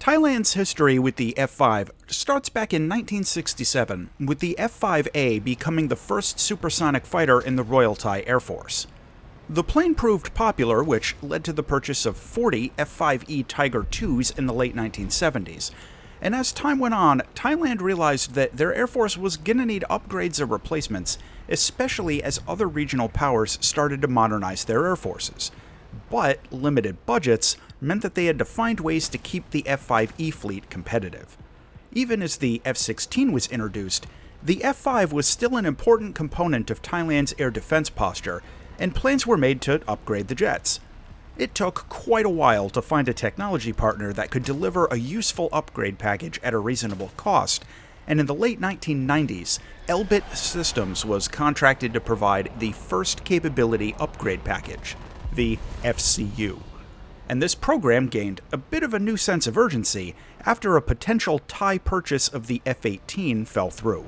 Thailand's history with the F-5 starts back in 1967, with the F-5A becoming the first supersonic fighter in the Royal Thai Air Force. The plane proved popular, which led to the purchase of 40 F-5E Tiger IIs in the late 1970s. And as time went on, Thailand realized that their Air Force was going to need upgrades or replacements, especially as other regional powers started to modernize their air forces. But limited budgets meant that they had to find ways to keep the F-5E fleet competitive. Even as the F-16 was introduced, the F-5 was still an important component of Thailand's air defense posture, and plans were made to upgrade the jets. It took quite a while to find a technology partner that could deliver a useful upgrade package at a reasonable cost, and in the late 1990s, Elbit Systems was contracted to provide the first capability upgrade package, the FCU. And this program gained a bit of a new sense of urgency after a potential Thai purchase of the F-18 fell through.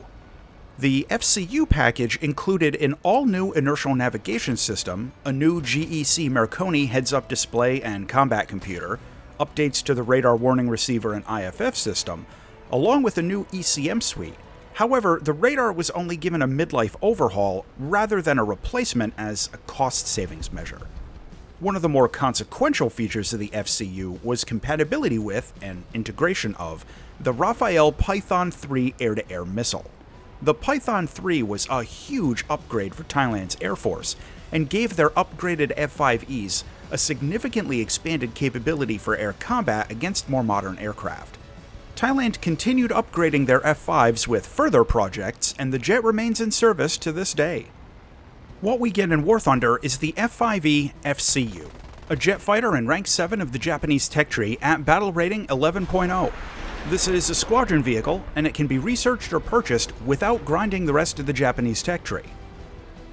The FCU package included an all-new inertial navigation system, a new GEC Marconi heads-up display and combat computer, updates to the radar warning receiver and IFF system, along with a new ECM suite. However, the radar was only given a midlife overhaul rather than a replacement as a cost savings measure. One of the more consequential features of the FCU was compatibility with, and integration of, the Rafael Python 3 air-to-air missile. The Python 3 was a huge upgrade for Thailand's Air Force, and gave their upgraded F-5Es a significantly expanded capability for air combat against more modern aircraft. Thailand continued upgrading their F-5s with further projects, and the jet remains in service to this day. What we get in War Thunder is the F-5E FCU, a jet fighter in rank 7 of the Japanese tech tree at battle rating 11.0. This is a squadron vehicle, and it can be researched or purchased without grinding the rest of the Japanese tech tree.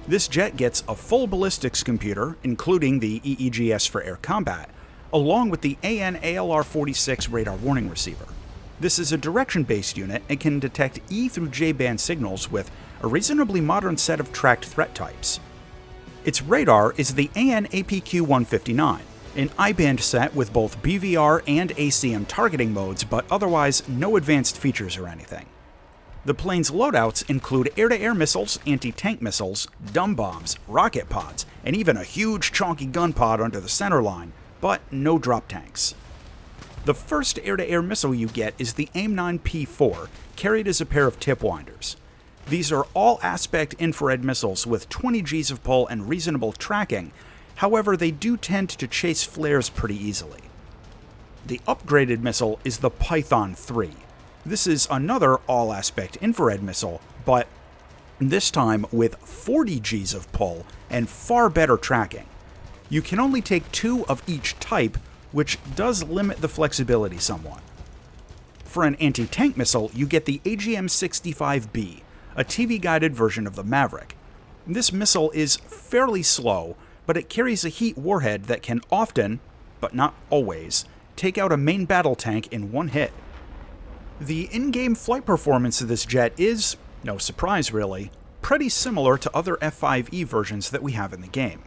This jet gets a full ballistics computer, including the EEGS for air combat, along with the AN/ALR-46 radar warning receiver. This is a direction-based unit and can detect E through J band signals with a reasonably modern set of tracked threat types. Its radar is the AN/APQ-159, an I-band set with both BVR and ACM targeting modes, but otherwise no advanced features or anything. The plane's loadouts include air-to-air missiles, anti-tank missiles, dumb bombs, rocket pods, and even a huge chonky gun pod under the centerline, but no drop tanks. The first air-to-air missile you get is the AIM-9P4, carried as a pair of tip winders. These are all-aspect infrared missiles with 20 Gs of pull and reasonable tracking. However, they do tend to chase flares pretty easily. The upgraded missile is the Python 3. This is another all-aspect infrared missile, but this time with 40 Gs of pull and far better tracking. You can only take 2 of each type, which does limit the flexibility somewhat. For an anti-tank missile, you get the AGM-65B, a TV-guided version of the Maverick. This missile is fairly slow, but it carries a heat warhead that can often, but not always, take out a main battle tank in one hit. The in-game flight performance of this jet is, no surprise really, pretty similar to other F-5E versions that we have in the game.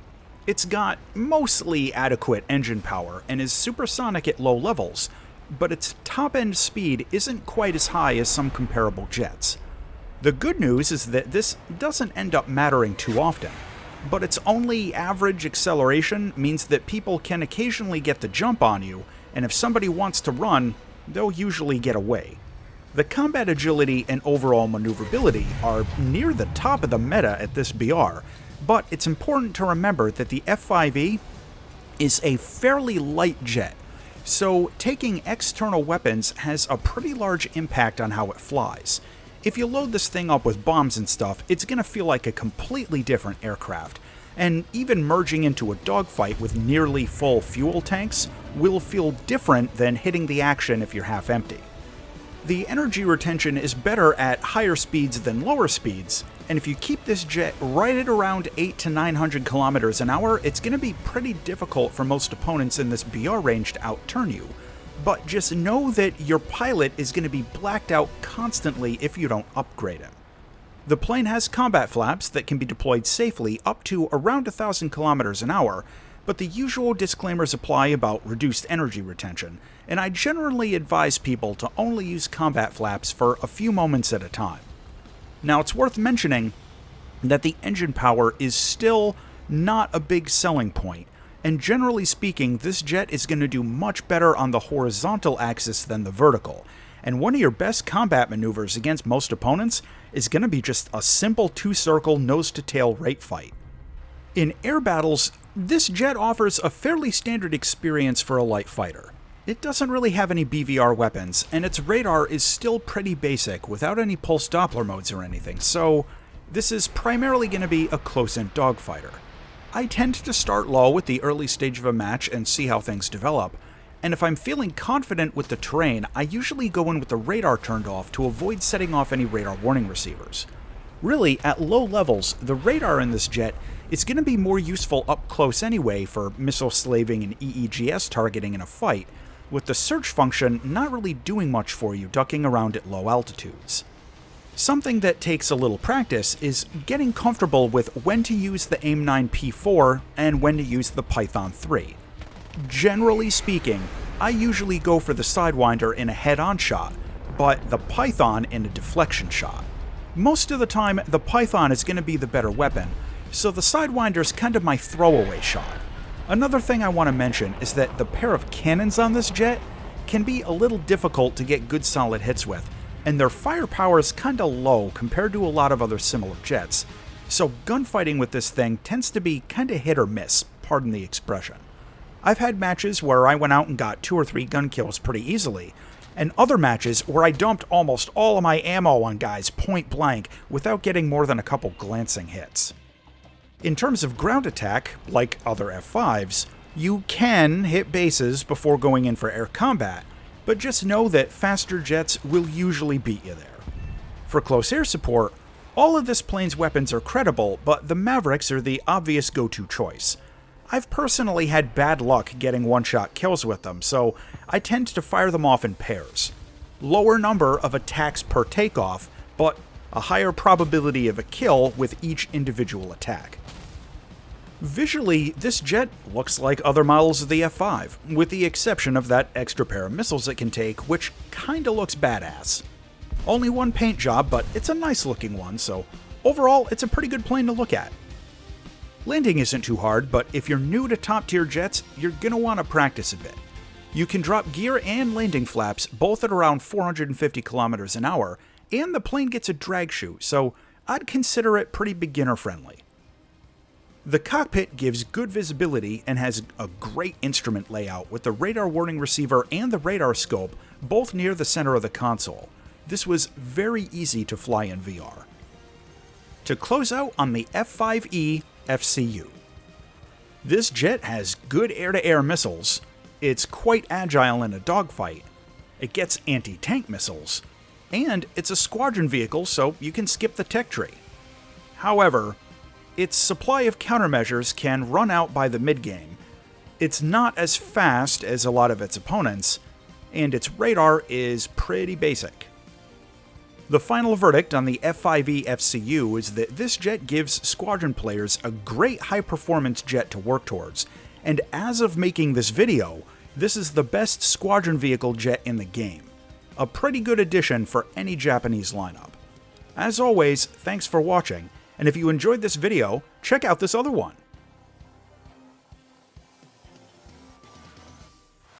It's got mostly adequate engine power and is supersonic at low levels, but its top-end speed isn't quite as high as some comparable jets. The good news is that this doesn't end up mattering too often, but its only average acceleration means that people can occasionally get the jump on you, and if somebody wants to run, they'll usually get away. The combat agility and overall maneuverability are near the top of the meta at this BR, but it's important to remember that the F-5E is a fairly light jet, so taking external weapons has a pretty large impact on how it flies. If you load this thing up with bombs and stuff, it's going to feel like a completely different aircraft, and even merging into a dogfight with nearly full fuel tanks will feel different than hitting the action if you're half empty. The energy retention is better at higher speeds than lower speeds, and if you keep this jet right at around 800 to 900 kilometers an hour, it's going to be pretty difficult for most opponents in this BR range to outturn you. But just know that your pilot is going to be blacked out constantly if you don't upgrade him. The plane has combat flaps that can be deployed safely up to around 1,000 kilometers an hour, but the usual disclaimers apply about reduced energy retention, and I generally advise people to only use combat flaps for a few moments at a time. Now, it's worth mentioning that the engine power is still not a big selling point, and generally speaking, this jet is going to do much better on the horizontal axis than the vertical, and one of your best combat maneuvers against most opponents is going to be just a simple two-circle nose-to-tail rate fight. In air battles, this jet offers a fairly standard experience for a light fighter. It doesn't really have any BVR weapons, and its radar is still pretty basic without any pulse Doppler modes or anything, so this is primarily going to be a close-in dogfighter. I tend to start low at the early stage of a match and see how things develop, and if I'm feeling confident with the terrain, I usually go in with the radar turned off to avoid setting off any radar warning receivers. Really, at low levels, the radar in this jet is going to be more useful up close anyway for missile slaving and EEGS targeting in a fight, with the search function not really doing much for you ducking around at low altitudes. Something that takes a little practice is getting comfortable with when to use the AIM-9P4 and when to use the Python 3. Generally speaking, I usually go for the Sidewinder in a head-on shot, but the Python in a deflection shot. Most of the time, the Python is going to be the better weapon, so the Sidewinder's kind of my throwaway shot. Another thing I want to mention is that the pair of cannons on this jet can be a little difficult to get good solid hits with, and their firepower is kinda low compared to a lot of other similar jets, so gunfighting with this thing tends to be kinda hit or miss, pardon the expression. I've had matches where I went out and got 2 or 3 gun kills pretty easily, and other matches where I dumped almost all of my ammo on guys point blank without getting more than a couple glancing hits. In terms of ground attack, like other F-5s, you can hit bases before going in for air combat, but just know that faster jets will usually beat you there. For close air support, all of this plane's weapons are credible, but the Mavericks are the obvious go-to choice. I've personally had bad luck getting one-shot kills with them, so I tend to fire them off in pairs. Lower number of attacks per takeoff, but a higher probability of a kill with each individual attack. Visually, this jet looks like other models of the F-5, with the exception of that extra pair of missiles it can take, which kinda looks badass. Only one paint job, but it's a nice looking one, so overall it's a pretty good plane to look at. Landing isn't too hard, but if you're new to top tier jets, you're gonna want to practice a bit. You can drop gear and landing flaps both at around 450 kilometers an hour, and the plane gets a drag chute, so I'd consider it pretty beginner friendly. The cockpit gives good visibility and has a great instrument layout with the radar warning receiver and the radar scope both near the center of the console. This was very easy to fly in VR. To close out on the F-5E FCU. This jet has good air-to-air missiles, it's quite agile in a dogfight, it gets anti-tank missiles, and it's a squadron vehicle so you can skip the tech tree. However, its supply of countermeasures can run out by the mid-game. It's not as fast as a lot of its opponents, and its radar is pretty basic. The final verdict on the F-5E FCU is that this jet gives squadron players a great high-performance jet to work towards, and as of making this video, this is the best squadron vehicle jet in the game. A pretty good addition for any Japanese lineup. As always, thanks for watching, and if you enjoyed this video, check out this other one.